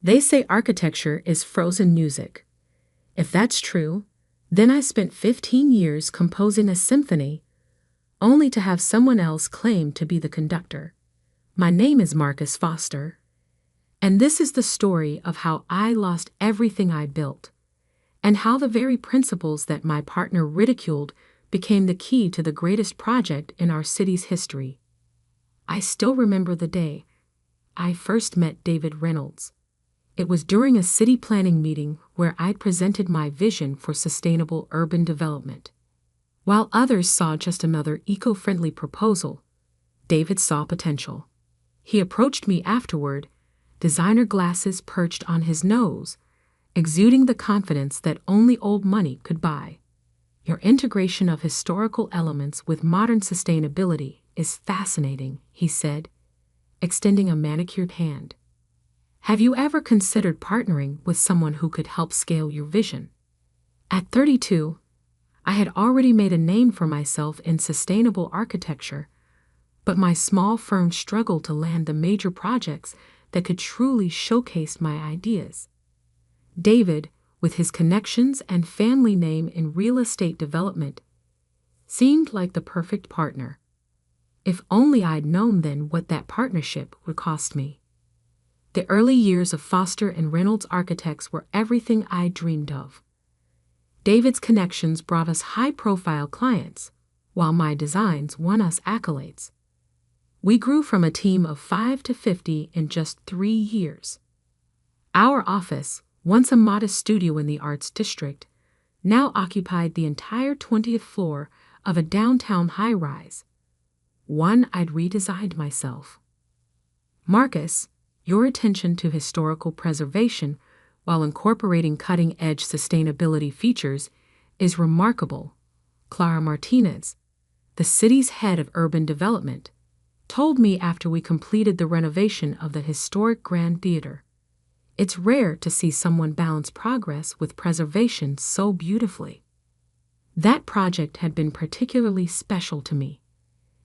They say architecture is frozen music. If that's true, then I spent 15 years composing a symphony, only to have someone else claim to be the conductor. My name is Marcus Foster, and this is the story of how I lost everything I built, and how the very principles that my partner ridiculed became the key to the greatest project in our city's history. I still remember the day I first met David Reynolds. It was during a city planning meeting where I'd presented my vision for sustainable urban development. While others saw just another eco-friendly proposal, David saw potential. He approached me afterward, designer glasses perched on his nose, exuding the confidence that only old money could buy. Your integration of historical elements with modern sustainability is fascinating, he said, extending a manicured hand. Have you ever considered partnering with someone who could help scale your vision? At 32, I had already made a name for myself in sustainable architecture, but my small firm struggled to land the major projects that could truly showcase my ideas. David, with his connections and family name in real estate development, seemed like the perfect partner. If only I'd known then what that partnership would cost me. The early years of Foster and Reynolds Architects were everything I dreamed of. David's connections brought us high-profile clients, while my designs won us accolades. We grew from a team of 5 to 50 in just 3 years. Our office, once a modest studio in the Arts District, now occupied the entire 20th floor of a downtown high-rise, one I'd redesigned myself. Marcus, your attention to historical preservation while incorporating cutting-edge sustainability features is remarkable, Clara Martinez, the city's head of urban development, told me after we completed the renovation of the historic Grand Theater. It's rare to see someone balance progress with preservation so beautifully. That project had been particularly special to me.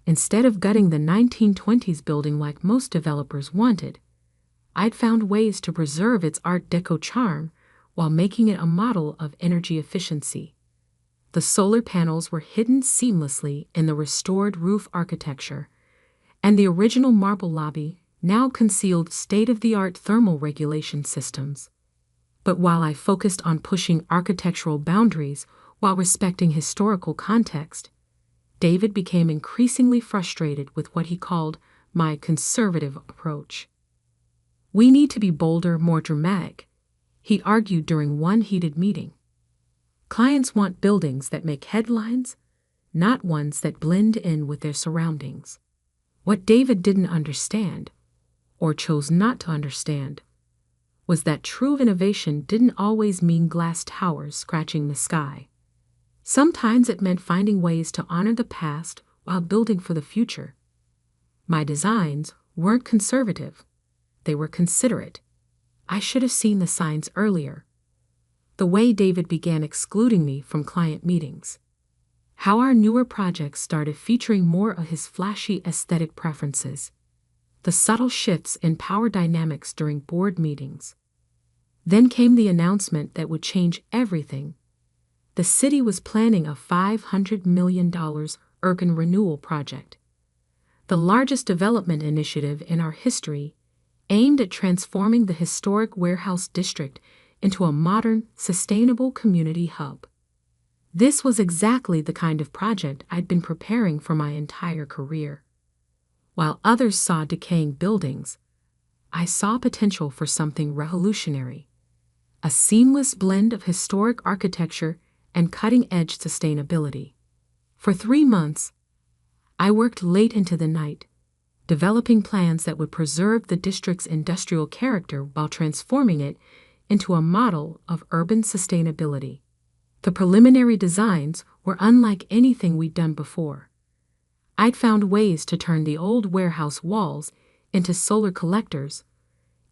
Instead of gutting the 1920s building like most developers wanted, I'd found ways to preserve its Art Deco charm while making it a model of energy efficiency. The solar panels were hidden seamlessly in the restored roof architecture, and the original marble lobby now concealed state-of-the-art thermal regulation systems. But while I focused on pushing architectural boundaries while respecting historical context, David became increasingly frustrated with what he called my conservative approach. We need to be bolder, more dramatic, he argued during one heated meeting. Clients want buildings that make headlines, not ones that blend in with their surroundings. What David didn't understand, or chose not to understand, was that true innovation didn't always mean glass towers scratching the sky. Sometimes it meant finding ways to honor the past while building for the future. My designs weren't conservative. They were considerate. I should have seen the signs earlier. The way David began excluding me from client meetings. How our newer projects started featuring more of his flashy aesthetic preferences. The subtle shifts in power dynamics during board meetings. Then came the announcement that would change everything. The city was planning a $500 million urban renewal project, the largest development initiative in our history, aimed at transforming the historic warehouse district into a modern, sustainable community hub. This was exactly the kind of project I'd been preparing for my entire career. While others saw decaying buildings, I saw potential for something revolutionary, a seamless blend of historic architecture and cutting-edge sustainability. For 3 months, I worked late into the night, developing plans that would preserve the district's industrial character while transforming it into a model of urban sustainability. The preliminary designs were unlike anything we'd done before. I'd found ways to turn the old warehouse walls into solar collectors,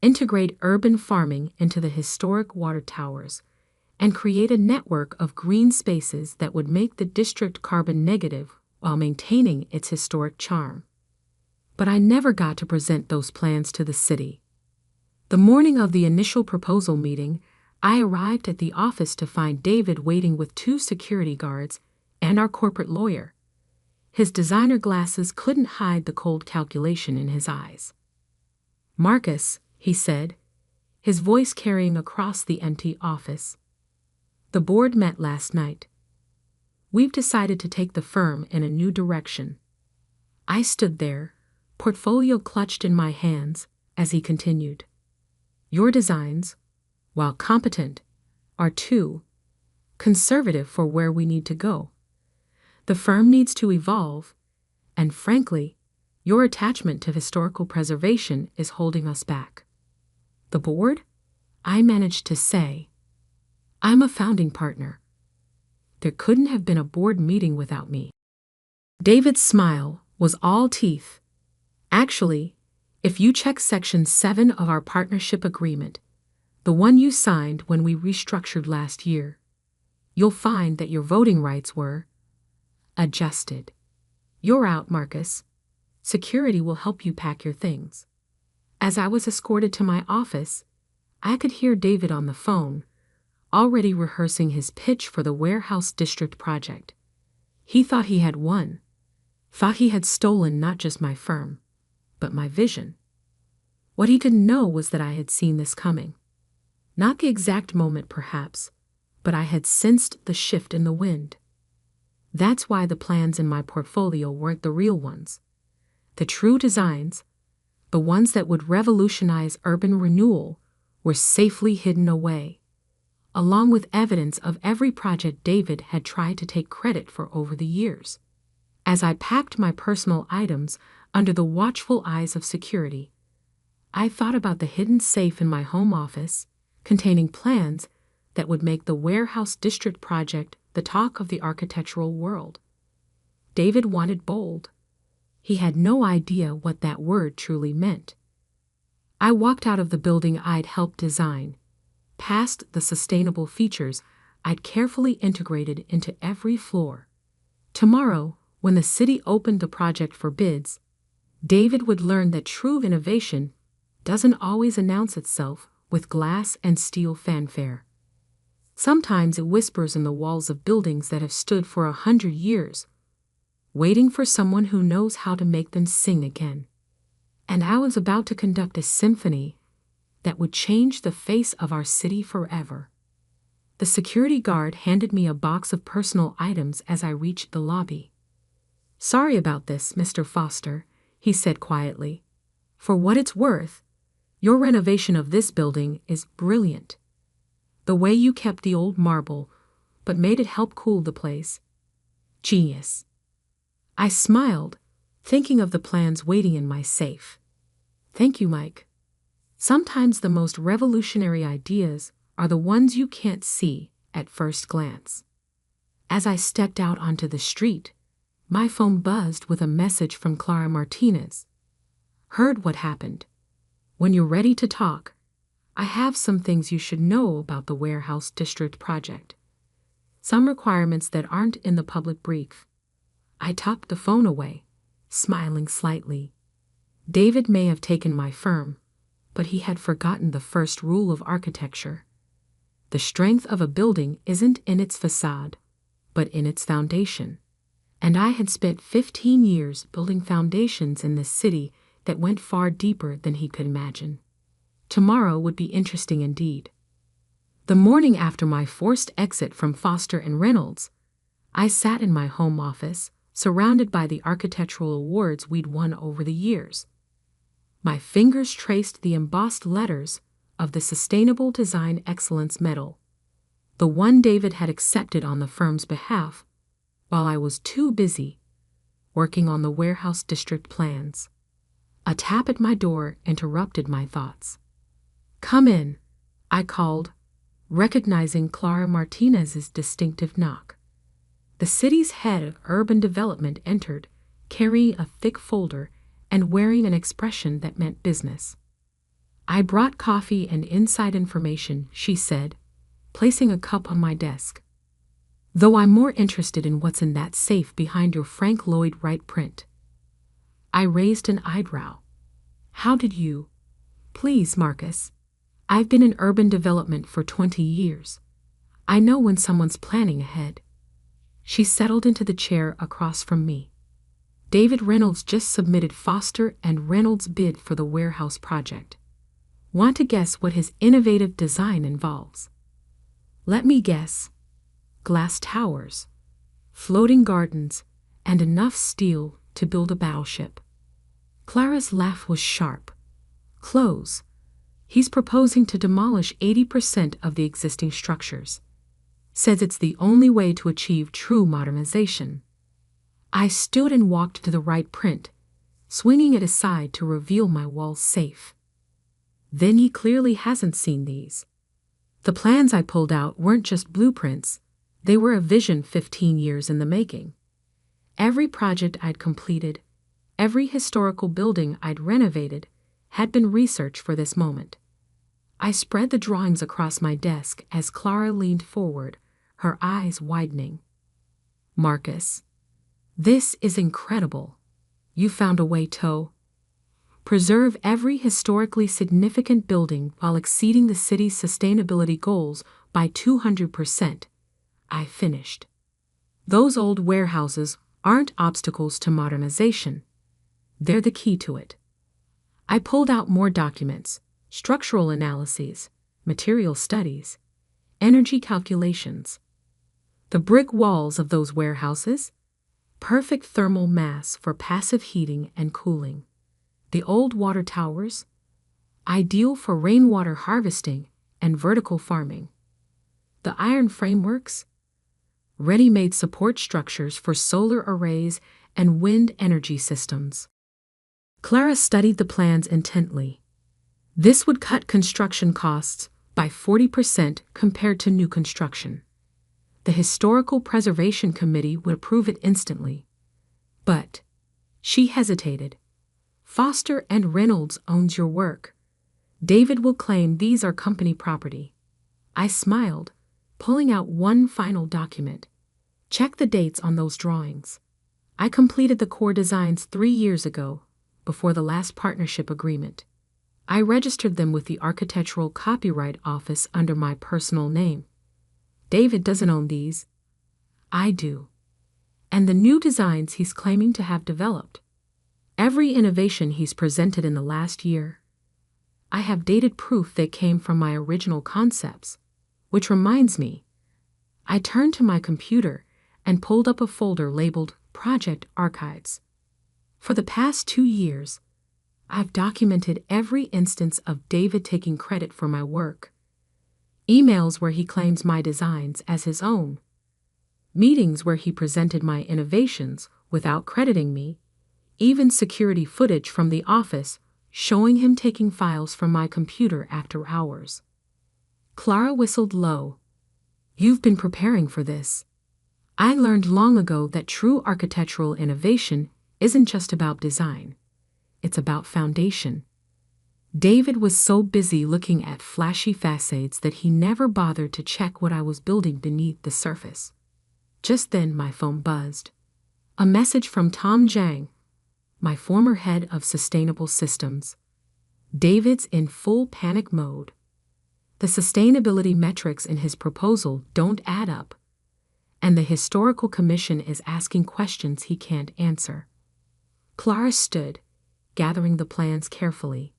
integrate urban farming into the historic water towers, and create a network of green spaces that would make the district carbon negative while maintaining its historic charm. But I never got to present those plans to the city. The morning of the initial proposal meeting, I arrived at the office to find David waiting with 2 security guards and our corporate lawyer. His designer glasses couldn't hide the cold calculation in his eyes. "Marcus," he said, his voice carrying across the empty office. "The board met last night. We've decided to take the firm in a new direction." I stood there, portfolio clutched in my hands, as he continued. "Your designs, while competent, are too conservative for where we need to go. The firm needs to evolve, and frankly, your attachment to historical preservation is holding us back." "The board?" I managed to say. "I'm a founding partner. There couldn't have been a board meeting without me." David's smile was all teeth. "Actually, if you check Section 7 of our partnership agreement, the one you signed when we restructured last year, you'll find that your voting rights were adjusted. You're out, Marcus. Security will help you pack your things." As I was escorted to my office, I could hear David on the phone, already rehearsing his pitch for the warehouse district project. He thought he had won, thought he had stolen not just my firm, but my vision. What he didn't know was that I had seen this coming. Not the exact moment, perhaps, but I had sensed the shift in the wind. That's why the plans in my portfolio weren't the real ones. The true designs, the ones that would revolutionize urban renewal, were safely hidden away, along with evidence of every project David had tried to take credit for over the years. As I packed my personal items under the watchful eyes of security, I thought about the hidden safe in my home office, containing plans that would make the warehouse district project the talk of the architectural world. David wanted bold. He had no idea what that word truly meant. I walked out of the building I'd helped design, past the sustainable features I'd carefully integrated into every floor. Tomorrow, when the city opened the project for bids, David would learn that true innovation doesn't always announce itself with glass and steel fanfare. Sometimes it whispers in the walls of buildings that have stood for 100 years, waiting for someone who knows how to make them sing again. And I was about to conduct a symphony that would change the face of our city forever. The security guard handed me a box of personal items as I reached the lobby. "Sorry about this, Mr. Foster," he said quietly. "For what it's worth, your renovation of this building is brilliant. The way you kept the old marble, but made it help cool the place. Genius." I smiled, thinking of the plans waiting in my safe. "Thank you, Mike. Sometimes the most revolutionary ideas are the ones you can't see at first glance." As I stepped out onto the street, my phone buzzed with a message from Clara Martinez. "Heard what happened. When you're ready to talk, I have some things you should know about the warehouse district project. Some requirements that aren't in the public brief." I tucked the phone away, smiling slightly. David may have taken my firm, but he had forgotten the first rule of architecture. The strength of a building isn't in its facade, but in its foundation. And I had spent 15 years building foundations in this city that went far deeper than he could imagine. Tomorrow would be interesting indeed. The morning after my forced exit from Foster and Reynolds, I sat in my home office, surrounded by the architectural awards we'd won over the years. My fingers traced the embossed letters of the Sustainable Design Excellence Medal, the one David had accepted on the firm's behalf, while I was too busy working on the warehouse district plans. A tap at my door interrupted my thoughts. "Come in," I called, recognizing Clara Martinez's distinctive knock. The city's head of urban development entered, carrying a thick folder and wearing an expression that meant business. "I brought coffee and inside information," she said, placing a cup on my desk. "Though I'm more interested in what's in that safe behind your Frank Lloyd Wright print." I raised an eyebrow. "How did you?" "Please, Marcus, I've been in urban development for 20 years. I know when someone's planning ahead. She settled into the chair across from me. David Reynolds just submitted Foster and Reynolds' bid for the warehouse project. Want to guess what his innovative design involves? Let me guess. Glass towers, floating gardens, and enough steel to build a battleship. Clara's laugh was sharp. Close. He's proposing to demolish 80% of the existing structures. Says it's the only way to achieve true modernization. I stood and walked to the right print, swinging it aside to reveal my walls safe. Then he clearly hasn't seen these. The plans I pulled out weren't just blueprints, they were a vision 15 years in the making. Every project I'd completed, every historical building I'd renovated, had been researched for this moment. I spread the drawings across my desk as Clara leaned forward, her eyes widening. Marcus, this is incredible. You found a way to preserve every historically significant building while exceeding the city's sustainability goals by 200%. I finished. Those old warehouses aren't obstacles to modernization. They're the key to it. I pulled out more documents, structural analyses, material studies, energy calculations. The brick walls of those warehouses, perfect thermal mass for passive heating and cooling. The old water towers, ideal for rainwater harvesting and vertical farming. The iron frameworks, ready-made support structures for solar arrays and wind energy systems. Clara studied the plans intently. This would cut construction costs by 40% compared to new construction. The Historical Preservation Committee would approve it instantly. But she hesitated. Foster and Reynolds owns your work. David will claim these are company property. I smiled, pulling out one final document. Check the dates on those drawings. I completed the core designs 3 years ago, before the last partnership agreement. I registered them with the Architectural Copyright Office under my personal name. David doesn't own these. I do. And the new designs he's claiming to have developed. Every innovation he's presented in the last year. I have dated proof they came from my original concepts. Which reminds me, I turned to my computer and pulled up a folder labeled Project Archives. For the past 2 years, I've documented every instance of David taking credit for my work. Emails where he claims my designs as his own. Meetings where he presented my innovations without crediting me. Even security footage from the office showing him taking files from my computer after hours. Clara whistled low. You've been preparing for this. I learned long ago that true architectural innovation isn't just about design. It's about foundation. David was so busy looking at flashy facades that he never bothered to check what I was building beneath the surface. Just then my phone buzzed. A message from Tom Jang, my former head of sustainable systems. David's in full panic mode. The sustainability metrics in his proposal don't add up, and the Historical Commission is asking questions he can't answer. Clara stood, gathering the plans carefully.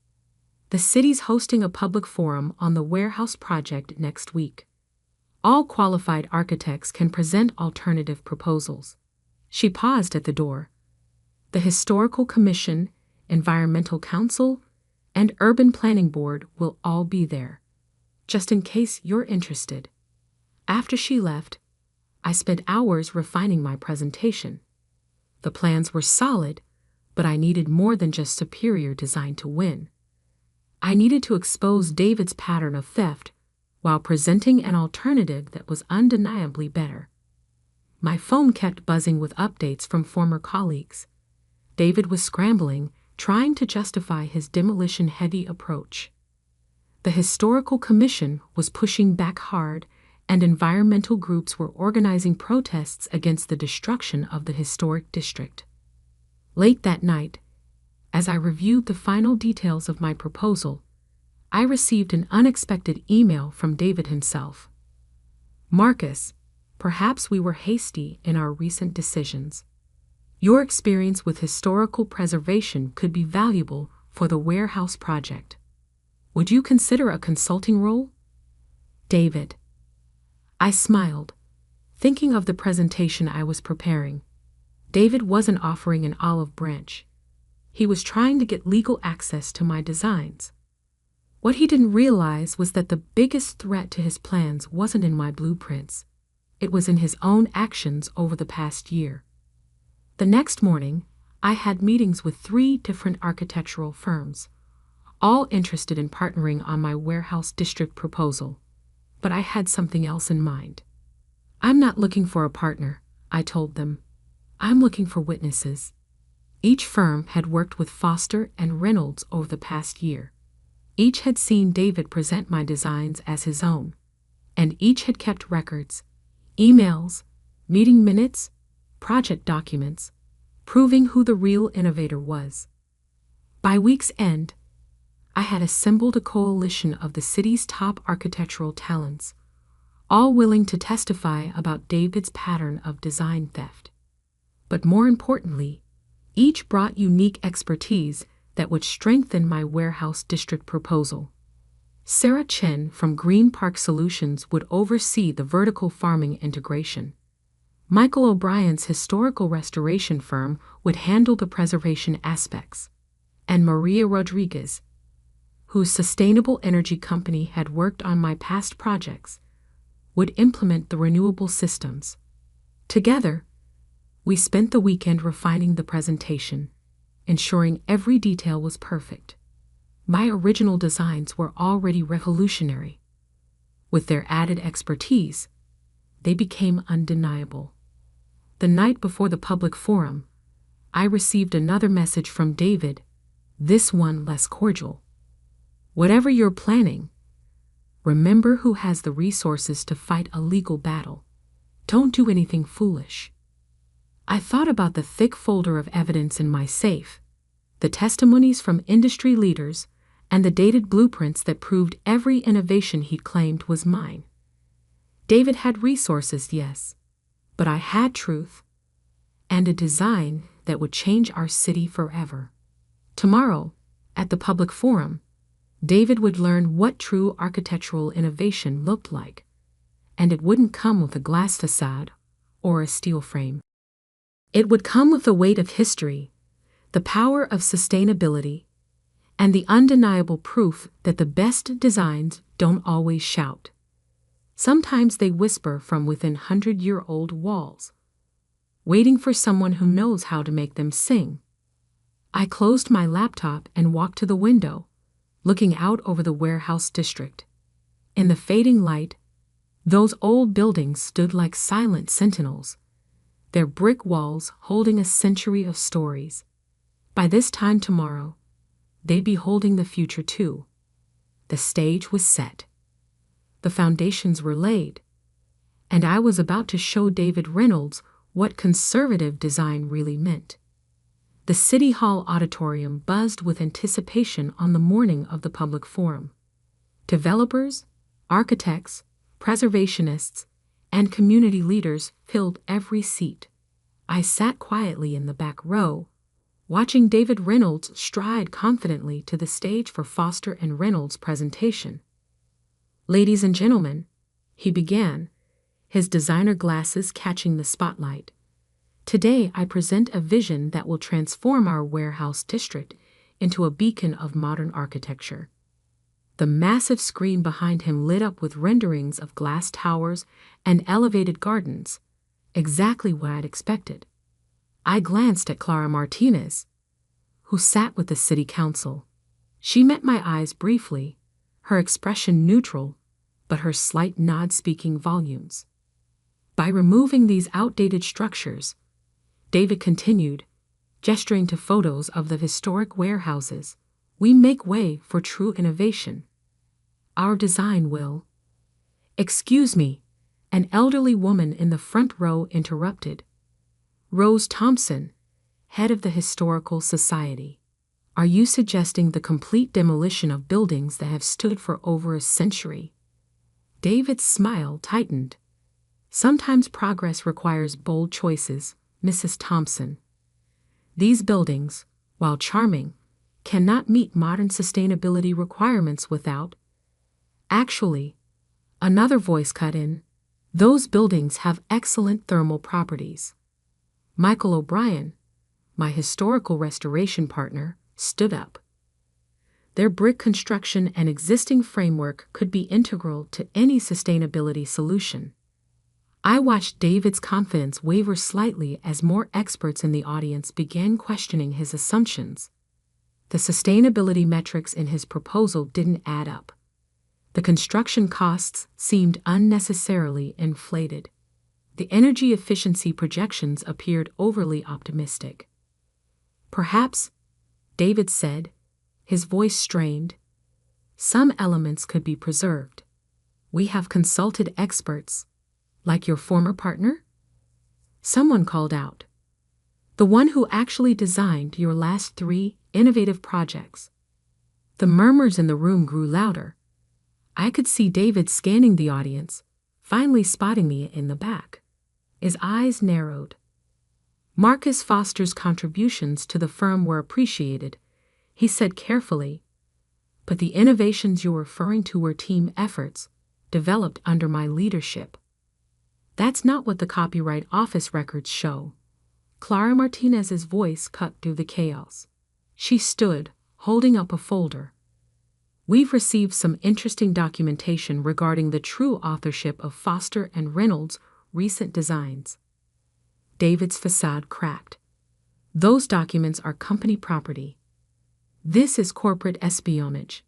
The city's hosting a public forum on the warehouse project next week. All qualified architects can present alternative proposals. She paused at the door. The Historical Commission, Environmental Council, and Urban Planning Board will all be there, just in case you're interested. After she left, I spent hours refining my presentation. The plans were solid, but I needed more than just superior design to win. I needed to expose David's pattern of theft while presenting an alternative that was undeniably better. My phone kept buzzing with updates from former colleagues. David was scrambling, trying to justify his demolition-heavy approach. The Historical Commission was pushing back hard, and environmental groups were organizing protests against the destruction of the historic district. Late that night, as I reviewed the final details of my proposal, I received an unexpected email from David himself. "Marcus, perhaps we were hasty in our recent decisions. Your experience with historical preservation could be valuable for the warehouse project. Would you consider a consulting role?" David. I smiled, thinking of the presentation I was preparing. David wasn't offering an olive branch. He was trying to get legal access to my designs. What he didn't realize was that the biggest threat to his plans wasn't in my blueprints. It was in his own actions over the past year. The next morning, I had meetings with 3 different architectural firms, all interested in partnering on my warehouse district proposal. But I had something else in mind. "I'm not looking for a partner," I told them. "I'm looking for witnesses." Each firm had worked with Foster and Reynolds over the past year. Each had seen David present my designs as his own, and each had kept records, emails, meeting minutes, project documents, proving who the real innovator was. By week's end, I had assembled a coalition of the city's top architectural talents, all willing to testify about David's pattern of design theft. But more importantly, each brought unique expertise that would strengthen my warehouse district proposal. Sarah Chen from Green Park Solutions would oversee the vertical farming integration. Michael O'Brien's historical restoration firm would handle the preservation aspects. And Maria Rodriguez, whose sustainable energy company had worked on my past projects, would implement the renewable systems. Together, we spent the weekend refining the presentation, ensuring every detail was perfect. My original designs were already revolutionary. With their added expertise, they became undeniable. The night before the public forum, I received another message from David, this one less cordial. "Whatever you're planning, remember who has the resources to fight a legal battle. Don't do anything foolish." I thought about the thick folder of evidence in my safe, the testimonies from industry leaders, and the dated blueprints that proved every innovation he'd claimed was mine. David had resources, yes, but I had truth and a design that would change our city forever. Tomorrow, at the public forum, David would learn what true architectural innovation looked like, and it wouldn't come with a glass facade or a steel frame. It would come with the weight of history, the power of sustainability, and the undeniable proof that the best designs don't always shout. Sometimes they whisper from within 100-year-old walls, waiting for someone who knows how to make them sing. I closed my laptop and walked to the window, looking out over the warehouse district. In the fading light, those old buildings stood like silent sentinels, their brick walls holding a century of stories. By this time tomorrow, they'd be holding the future too. The stage was set. The foundations were laid, and I was about to show David Reynolds what conservative design really meant. The City Hall auditorium buzzed with anticipation on the morning of the public forum. Developers, architects, preservationists, and community leaders filled every seat. I sat quietly in the back row, watching David Reynolds stride confidently to the stage for Foster and Reynolds' presentation. "Ladies and gentlemen," he began, his designer glasses catching the spotlight. "Today I present a vision that will transform our warehouse district into a beacon of modern architecture." The massive screen behind him lit up with renderings of glass towers and elevated gardens, exactly what I'd expected. I glanced at Clara Martinez, who sat with the city council. She met my eyes briefly, her expression neutral, but her slight nod speaking volumes. "By removing these outdated structures," David continued, gesturing to photos of the historic warehouses, "we make way for true innovation. Our design will—" "Excuse me," an elderly woman in the front row interrupted. Rose Thompson, head of the Historical Society. Are you suggesting the complete demolition of buildings that have stood for over a century? David's smile tightened. Sometimes progress requires bold choices, Mrs. Thompson. These buildings, while charming, cannot meet modern sustainability requirements without. Actually, another voice cut in, those buildings have excellent thermal properties. Michael O'Brien, my historical restoration partner, stood up. Their brick construction and existing framework could be integral to any sustainability solution. I watched David's confidence waver slightly as more experts in the audience began questioning his assumptions. The sustainability metrics in his proposal didn't add up. The construction costs seemed unnecessarily inflated. The energy efficiency projections appeared overly optimistic. Perhaps, David said, his voice strained, some elements could be preserved. We have consulted experts. Like your former partner? Someone called out. The one who actually designed your last 3 innovative projects. The murmurs in the room grew louder. I could see David scanning the audience, finally spotting me in the back. His eyes narrowed. Marcus Foster's contributions to the firm were appreciated, he said carefully. But the innovations you're referring to were team efforts, developed under my leadership. That's not what the Copyright Office records show. Clara Martinez's voice cut through the chaos. She stood, holding up a folder. We've received some interesting documentation regarding the true authorship of Foster and Reynolds' recent designs. David's facade cracked. Those documents are company property. This is corporate espionage.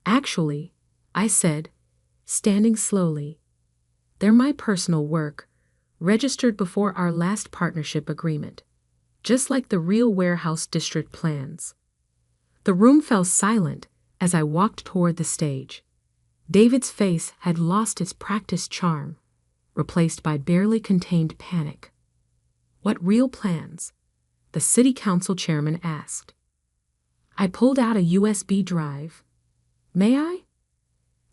Actually, I said, standing slowly, they're my personal work, registered before our last partnership agreement, just like the real warehouse district plans. The room fell silent as I walked toward the stage. David's face had lost its practiced charm, replaced by barely contained panic. What real plans? The city council chairman asked. I pulled out a USB drive. May I?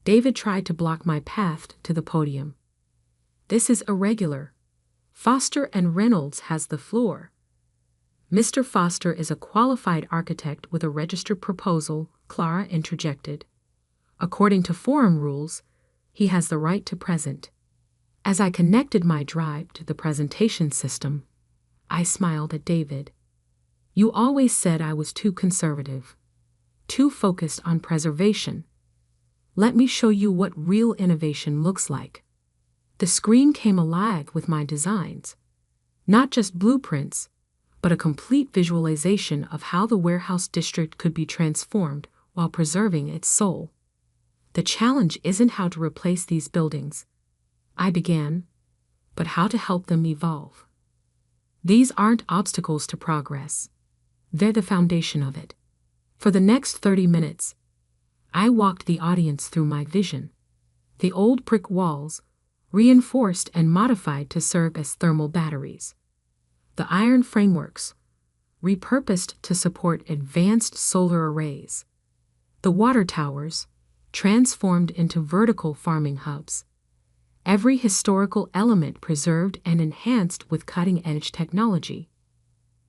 David tried to block my path to the podium. This is irregular. Foster and Reynolds has the floor. Mr. Foster is a qualified architect with a registered proposal, Clara interjected. According to forum rules, he has the right to present. As I connected my drive to the presentation system, I smiled at David. You always said I was too conservative, too focused on preservation. Let me show you what real innovation looks like. The screen came alive with my designs, not just blueprints, but a complete visualization of how the warehouse district could be transformed while preserving its soul. The challenge isn't how to replace these buildings, I began, but how to help them evolve. These aren't obstacles to progress. They're the foundation of it. For the next 30 minutes, I walked the audience through my vision. The old brick walls, reinforced and modified to serve as thermal batteries. The iron frameworks, repurposed to support advanced solar arrays. The water towers, transformed into vertical farming hubs. Every historical element preserved and enhanced with cutting-edge technology.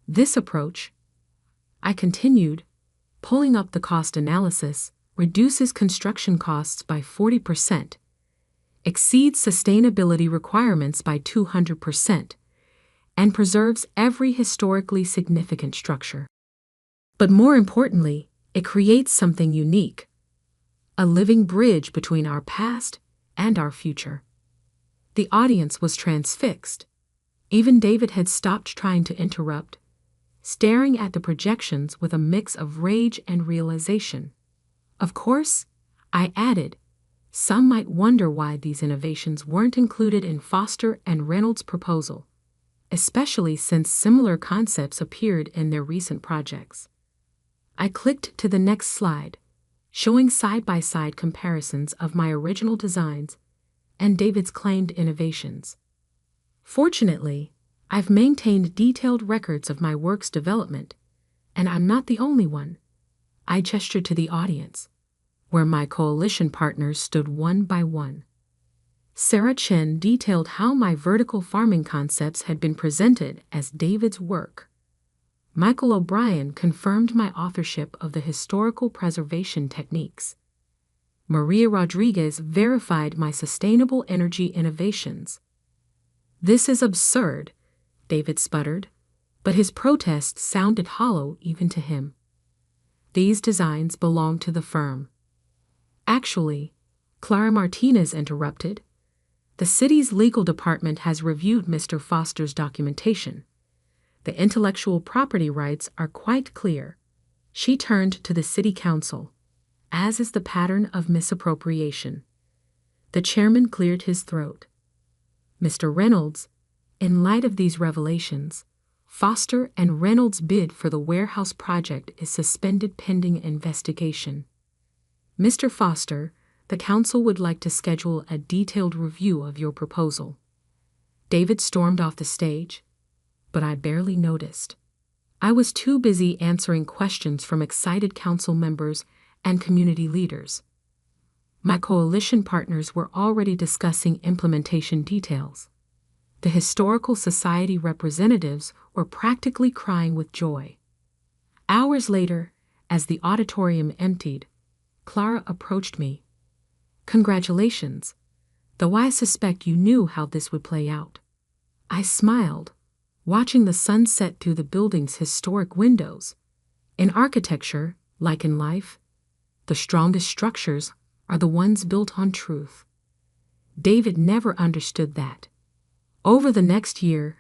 This approach, I continued, pulling up the cost analysis, reduces construction costs by 40%, exceeds sustainability requirements by 200%, and preserves every historically significant structure. But more importantly, it creates something unique, a living bridge between our past and our future. The audience was transfixed. Even David had stopped trying to interrupt, staring at the projections with a mix of rage and realization. Of course, I added, some might wonder why these innovations weren't included in Foster and Reynolds' proposal, especially since similar concepts appeared in their recent projects. I clicked to the next slide, showing side-by-side comparisons of my original designs and David's claimed innovations. Fortunately, I've maintained detailed records of my work's development, and I'm not the only one, I gestured to the audience, where my coalition partners stood one by one. Sarah Chen detailed how my vertical farming concepts had been presented as David's work. Michael O'Brien confirmed my authorship of the historical preservation techniques. Maria Rodriguez verified my sustainable energy innovations. "This is absurd," David sputtered, but his protest sounded hollow even to him. "These designs belong to the firm." "Actually," Clara Martinez interrupted, "the city's legal department has reviewed Mr. Foster's documentation. The intellectual property rights are quite clear." She turned to the city council, as is the pattern of misappropriation. The chairman cleared his throat. "Mr. Reynolds, in light of these revelations, Foster and Reynolds' bid for the warehouse project is suspended pending investigation. Mr. Foster, the council would like to schedule a detailed review of your proposal." David stormed off the stage, but I barely noticed. I was too busy answering questions from excited council members and community leaders. My coalition partners were already discussing implementation details. The Historical Society representatives were practically crying with joy. Hours later, as the auditorium emptied, Clara approached me. "Congratulations, though I suspect you knew how this would play out." I smiled, watching the sun set through the building's historic windows. In architecture, like in life, the strongest structures are the ones built on truth. David never understood that. Over the next year,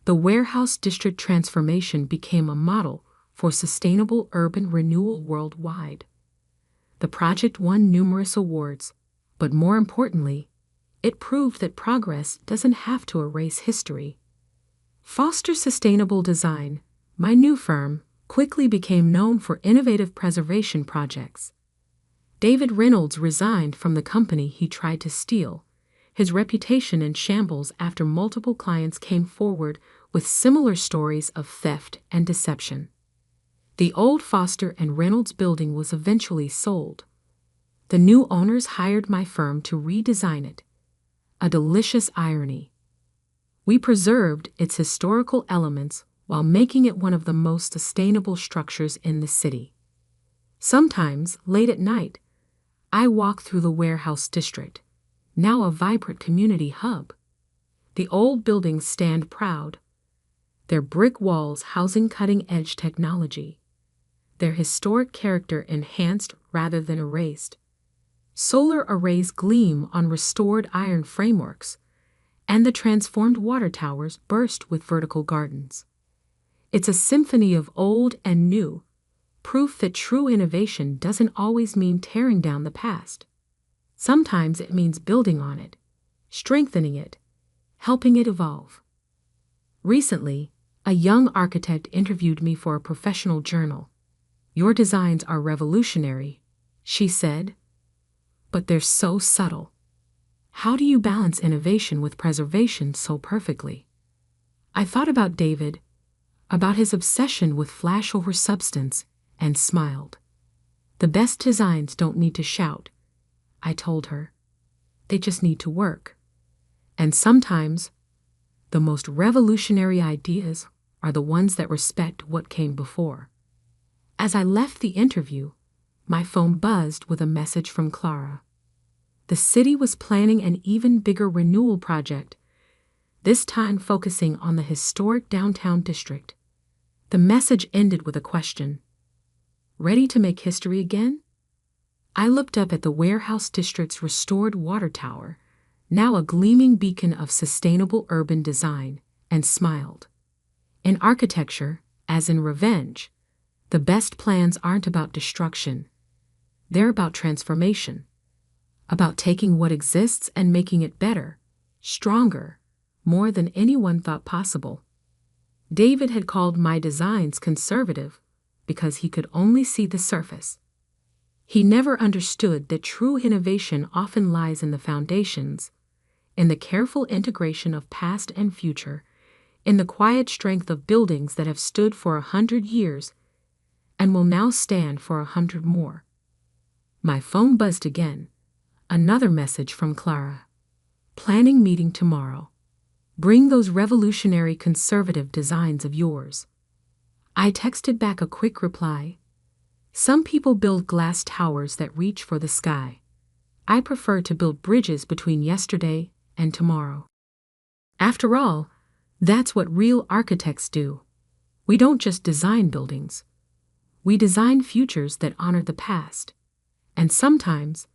the warehouse district transformation became a model for sustainable urban renewal worldwide. The project won numerous awards, but more importantly, it proved that progress doesn't have to erase history. Foster Sustainable Design, my new firm, quickly became known for innovative preservation projects. David Reynolds resigned from the company he tried to steal, his reputation in shambles after multiple clients came forward with similar stories of theft and deception. The old Foster and Reynolds building was eventually sold. The new owners hired my firm to redesign it. A delicious irony. We preserved its historical elements while making it one of the most sustainable structures in the city. Sometimes, late at night, I walk through the warehouse district, now a vibrant community hub. The old buildings stand proud, their brick walls housing cutting-edge technology, their historic character enhanced rather than erased. Solar arrays gleam on restored iron frameworks, and the transformed water towers burst with vertical gardens. It's a symphony of old and new, proof that true innovation doesn't always mean tearing down the past. Sometimes it means building on it, strengthening it, helping it evolve. Recently, a young architect interviewed me for a professional journal. "Your designs are revolutionary," she said, "but they're so subtle. How do you balance innovation with preservation so perfectly?" I thought about David, about his obsession with flash over substance, and smiled. "The best designs don't need to shout," I told her. "They just need to work." And sometimes, the most revolutionary ideas are the ones that respect what came before. As I left the interview, my phone buzzed with a message from Clara. The city was planning an even bigger renewal project, this time focusing on the historic downtown district. The message ended with a question. "Ready to make history again?" I looked up at the warehouse district's restored water tower, now a gleaming beacon of sustainable urban design, and smiled. In architecture, as in revenge, the best plans aren't about destruction. They're about transformation. About taking what exists and making it better, stronger, more than anyone thought possible. David had called my designs conservative because he could only see the surface. He never understood that true innovation often lies in the foundations, in the careful integration of past and future, in the quiet strength of buildings that have stood for 100 years, and will now stand for 100 more. My phone buzzed again. Another message from Clara. Planning meeting tomorrow. Bring those revolutionary conservative designs of yours. I texted back a quick reply. Some people build glass towers that reach for the sky. I prefer to build bridges between yesterday and tomorrow. After all, that's what real architects do. We don't just design buildings. We design futures that honor the past. And sometimes,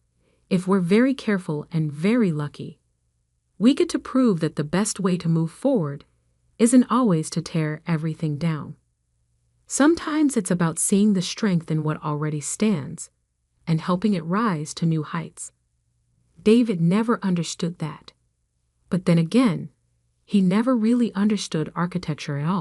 if we're very careful and very lucky, we get to prove that the best way to move forward isn't always to tear everything down. Sometimes it's about seeing the strength in what already stands and helping it rise to new heights. David never understood that. But then again, he never really understood architecture at all.